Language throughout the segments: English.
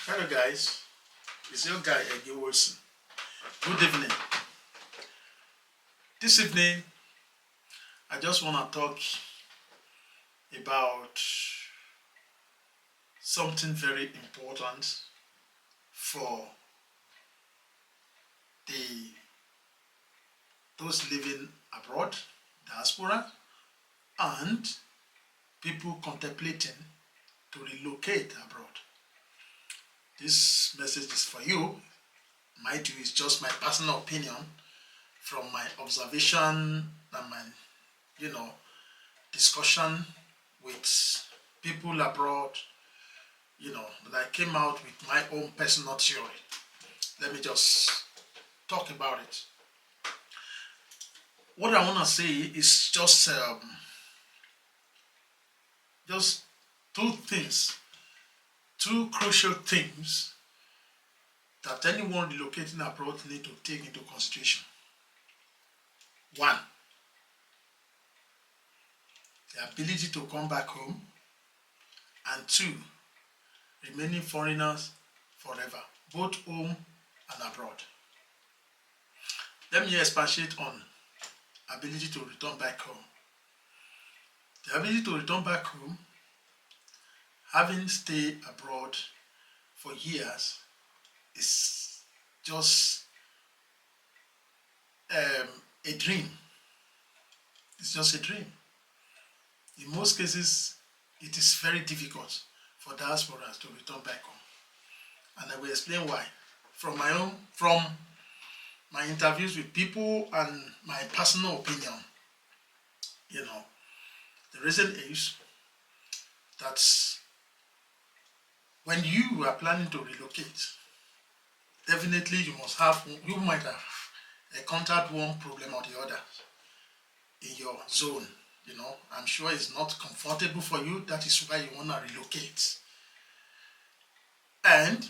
Hello guys, it's your guy Eggy Wilson. Good evening. This evening, I just want to talk about something very important for the those living abroad, diaspora, and people contemplating to relocate abroad. This message is for you. My view is just my personal opinion from my observation and my, you know, discussion with people abroad, that I came out with my own personal theory. Let me just talk about it. What I want to say is just two things, two crucial things that anyone relocating abroad need to take into consideration. One, the ability to come back home, and two, remaining foreigners forever, both home and abroad. Let me expatiate on ability to return back home. The ability to return back home, having stayed abroad for years, is just a dream. It's just a dream. In most cases, it is very difficult for diasporas to return back home. And I will explain why. From my interviews with people and my personal opinion, the reason is that when you are planning to relocate, definitely you might have encountered one problem or the other in your zone. I'm sure it's not comfortable for you. That is why you want to relocate. And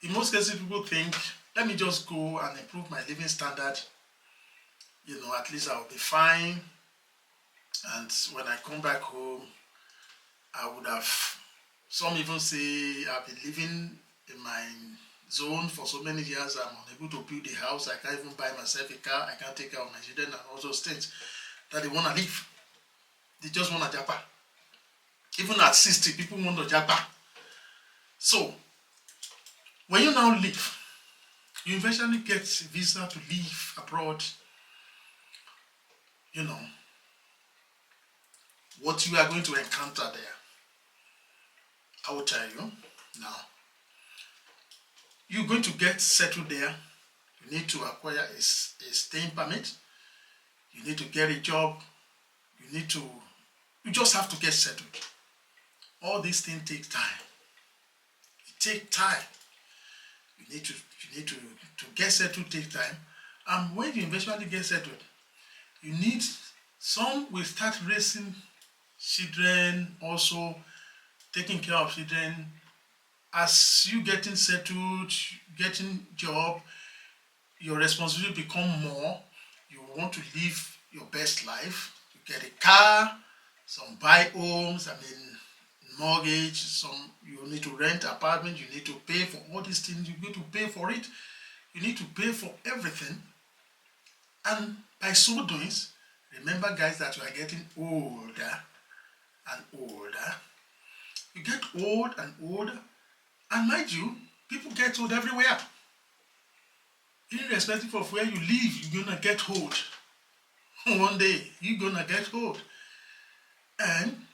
in most cases, people think, let me just go and improve my living standard. At least I'll be fine. And when I come back home, I would have, some even say, I've been living in my zone for so many years, I'm unable to build a house, I can't even buy myself a car, I can't take care of my children, and all those things that they want to live. They just want to japa. Even at 60, people want to japa. So, when you now leave, you eventually get a visa to live abroad. What you are going to encounter there, I will tell you now. You're going to get settled there. You need to acquire a staying permit. You need to get a job. You just have to get settled. All these things take time. It takes time. You need to get settled, take time. And when you eventually get settled, some will start raising children, also taking care of children. As you getting settled, getting job, your responsibility become more. You want to live your best life. You get a car, some buy homes, mortgage, you need to rent apartment, you need to pay for all these things, you need to pay for it. You need to pay for everything. And by so doing, remember guys that you are getting older and older. You get old and older. And mind you, people get old everywhere. Irrespective of where you live, you're gonna get old. One day, you're gonna get old. And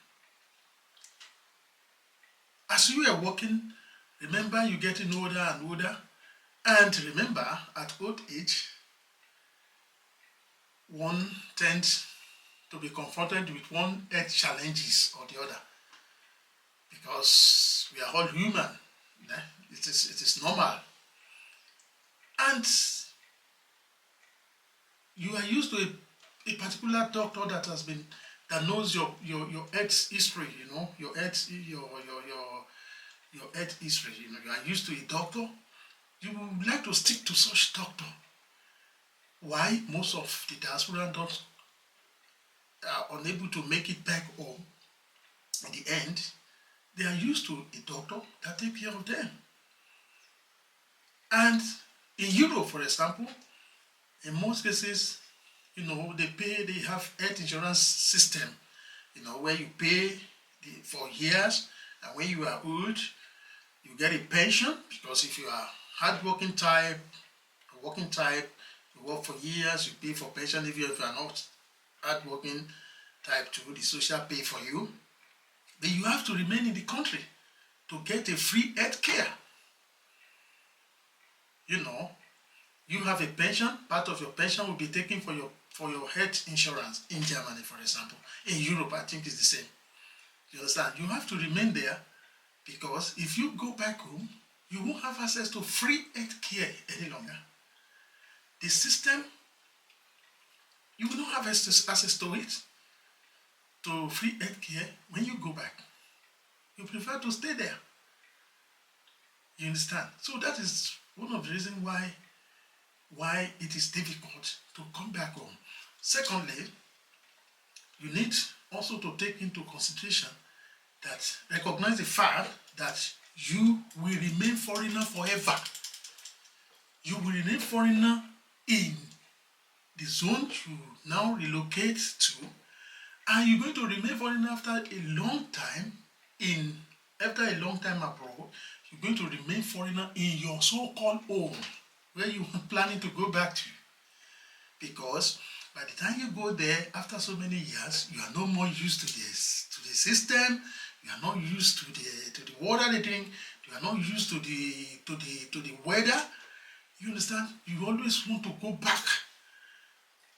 as you are walking, remember you're getting older and older. And remember, at old age, one tends to be confronted with one health challenges or the other. Because we are all human. It is normal. And you are used to a particular doctor that knows your health history, your health history. You are used to a doctor. You would like to stick to such doctor. Why most of the diaspora are unable to make it back home in the end they are used to a doctor that take care of them. And in Europe, for example, in most cases, they have health insurance system, where you pay for years, and when you are old, you get a pension, because if you are hardworking type, working type, you work for years, you pay for pension. If you are not hardworking type 2, the social pay for you. But you have to remain in the country to get a free health care. You have a pension. Part of your pension will be taken for your health insurance in Germany, for example. In Europe, I think it's the same. You understand? You have to remain there, because if you go back home, you won't have access to free health care any longer. The system, you will not have access to it, to free health care when you go back. You prefer to stay there. You understand? So that is one of the reasons why it is difficult to come back home. Secondly, you need also to take into consideration that recognize the fact that you will remain foreigner forever. You will remain foreigner in the zone you now relocate to, and you're going to remain foreigner after a long time abroad. You're going to remain foreigner in your so-called home, where you are planning to go back to. Because by the time you go there, after so many years, you are no more used to the system. You are not used to the water they drink. You are not used to the weather. You understand? You always want to go back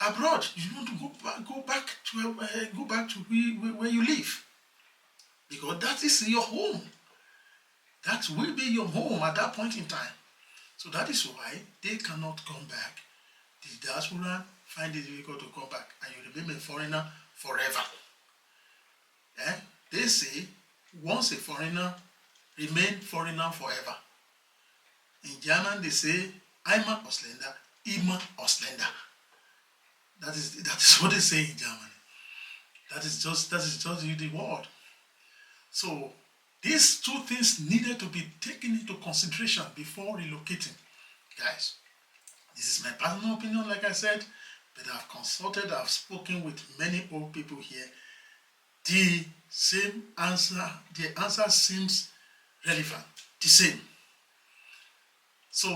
abroad. You want to go back to where you live, because that is your home. That will be your home at that point in time. So that is why they cannot come back. The diaspora find it difficult to come back, and you remain a foreigner forever. They say, once a foreigner, remain foreigner forever. In German, they say, einmal Ausländer, immer Ausländer. That is what they say in Germany. That is just the word. So these two things needed to be taken into consideration before relocating, guys. This is my personal opinion, like I said, but I've spoken with many old people here. The answer seems relevant, the same. So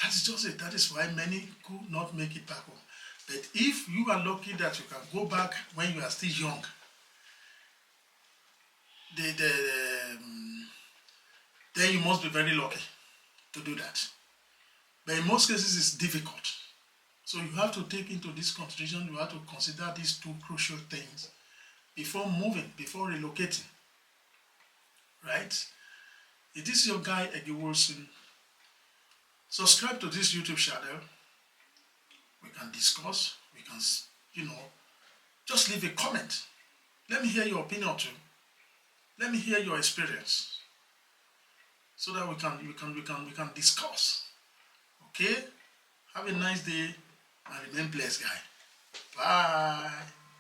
that is just it. That is why many could not make it back home. But if you are lucky that you can go back when you are still young, then you must be very lucky to do that. But in most cases, it's difficult. So you have to take into this consideration, you have to consider these two crucial things before moving, before relocating. Right? It is your guy, Eggy Wilson. Subscribe to this YouTube channel. We can discuss. We can, just leave a comment. Let me hear your opinion too. Let me hear your experience, so that we can discuss. Okay? Have a nice day and remain blessed, guy. Bye.